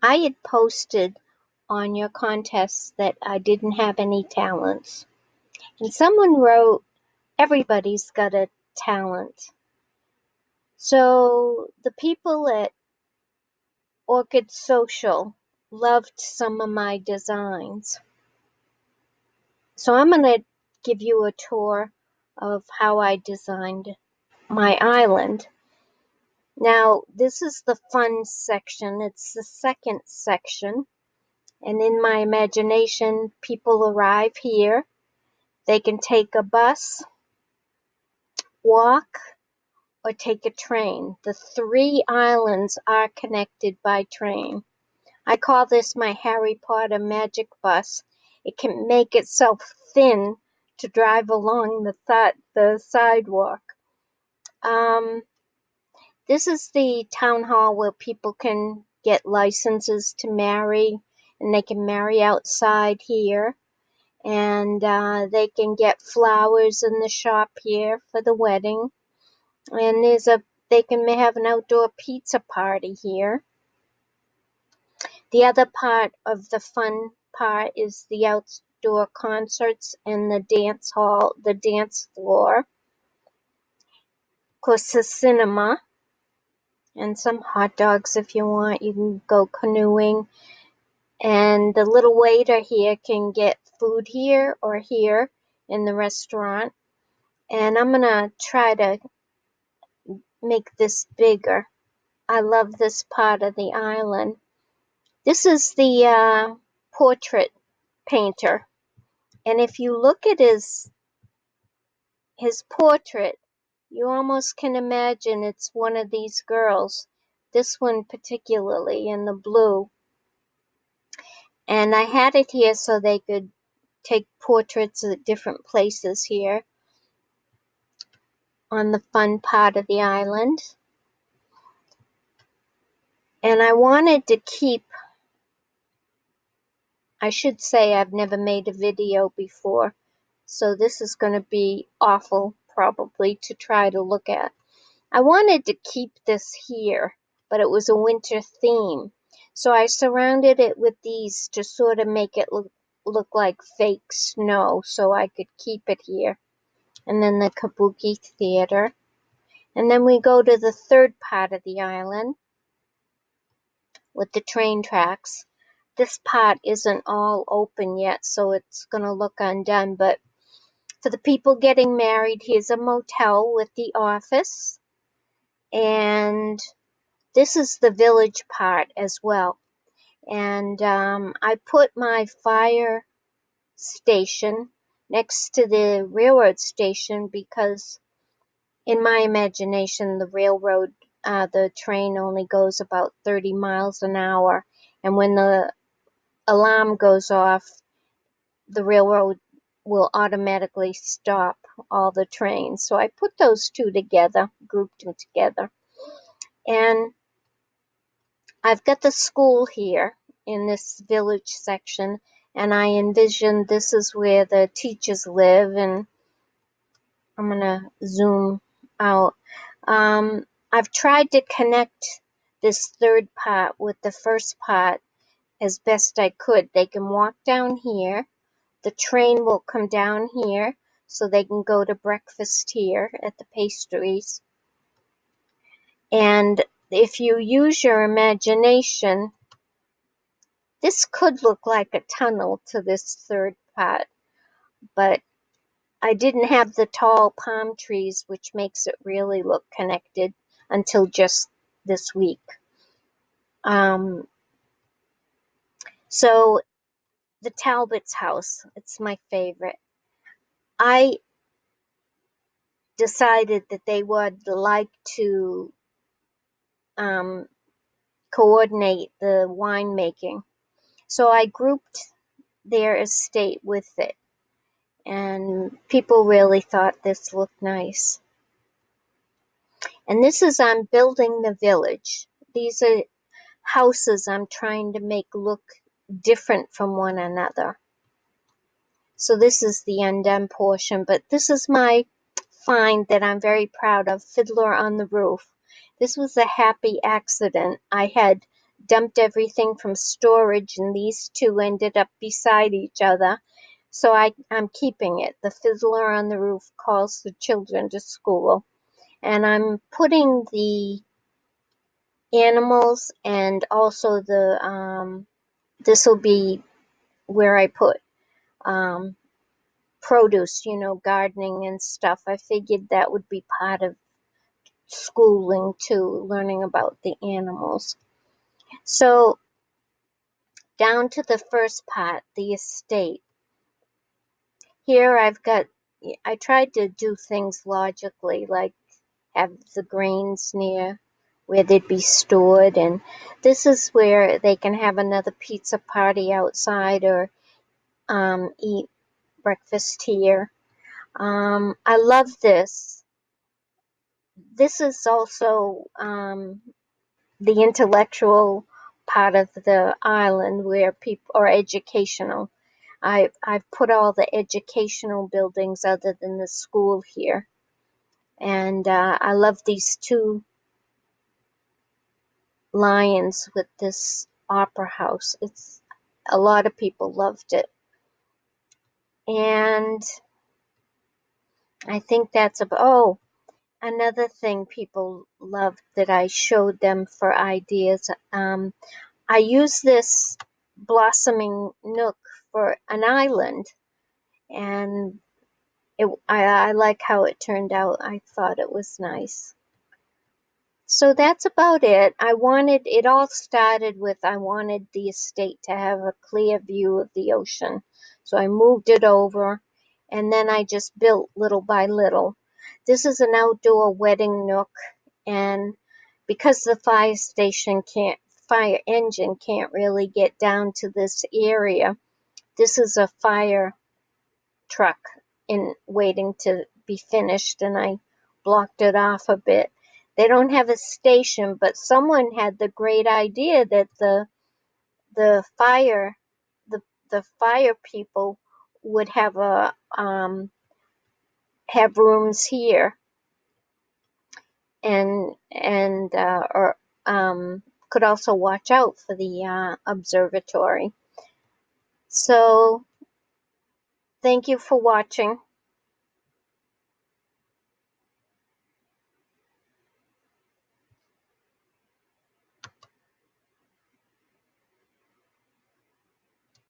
I had posted on your contest that I didn't have any talents. And someone wrote, everybody's got a talent. So the people at Orchid Social loved some of my designs. So I'm going to give you a tour of how I designed my island. Now, this is the fun section. It's the second section. And in my imagination, people arrive here. They can take a bus, walk, or take a train. The 3 islands are connected by train. I call this my Harry Potter magic bus. It can make itself thin to drive along the sidewalk. This is the town hall where people can get licenses to marry, and they can marry outside here. And they can get flowers in the shop here for the wedding. And they can have an outdoor pizza party here. The other part of the fun part is the outdoor concerts and the dance hall, the dance floor. Of course, the cinema and some hot dogs if you want. You can go canoeing. And the little waiter here can get food here or here in the restaurant. And I'm going to try to make this bigger. I love this part of the island. This is the portrait painter. And if you look at his portrait, you almost can imagine it's one of these girls. This one particularly in the blue. And I had it here so they could take portraits at different places here on the fun part of the island. And I wanted to keep, I should say I've never made a video before, so this is going to be awful probably to try to look at. I wanted to keep this here, but it was a winter theme. So I surrounded it with these to sort of make it look like fake snow so I could keep it here. And then the Kabuki Theater. And then we go to the third part of the island with the train tracks. This part isn't all open yet, so it's going to look undone. But for the people getting married, here's a motel with the office. And this is the village part as well. And I put my fire station next to the railroad station because in my imagination, the train only goes about 30 miles an hour. And when the alarm goes off, the railroad will automatically stop all the trains. So I put those two together, grouped them together. And I've got the school here in this village section, and I envision this is where the teachers live, and I'm going to zoom out. I've tried to connect this third part with the first part as best I could. They can walk down here. The train will come down here, so they can go to breakfast here at the pastries. And if you use your imagination, this could look like a tunnel to this third part, but I didn't have the tall palm trees, which makes it really look connected until just this week. So the Talbot's house, it's my favorite. I decided that they would like to coordinate the winemaking. So I grouped their estate with it. And people really thought this looked nice. And this is I'm building the village. These are houses I'm trying to make look different from one another. So this is the undone portion, but this is my find that I'm very proud of, Fiddler on the Roof. This was a happy accident. I had dumped everything from storage, and these two ended up beside each other. So I'm keeping it. The fiddler on the roof calls the children to school. And I'm putting the animals and also this will be where I put um, produce, gardening and stuff. I figured that would be part of schooling too, learning about the animals. So down to the first part, the estate. Here I tried to do things logically, like have the grains near where they'd be stored, and this is where they can have another pizza party outside or eat breakfast here. I love this. This is also the intellectual part of the island where people are educational. I've put all the educational buildings other than the school here, and I love these two lions with this opera house. It's a lot of people loved it, and I think that's about. Oh, another thing people loved that I showed them for ideas. I use this blossoming nook for an island, and I like how it turned out. I thought it was nice. So that's about it. It all started with I wanted the estate to have a clear view of the ocean. So I moved it over, and then I just built little by little. This is an outdoor wedding nook, and because the fire engine can't really get down to this area, this is a fire truck in waiting to be finished, and I blocked it off a bit. They don't have a station, but someone had the great idea that the fire the fire people would have rooms here and or could also watch out for the observatory. So thank you for watching.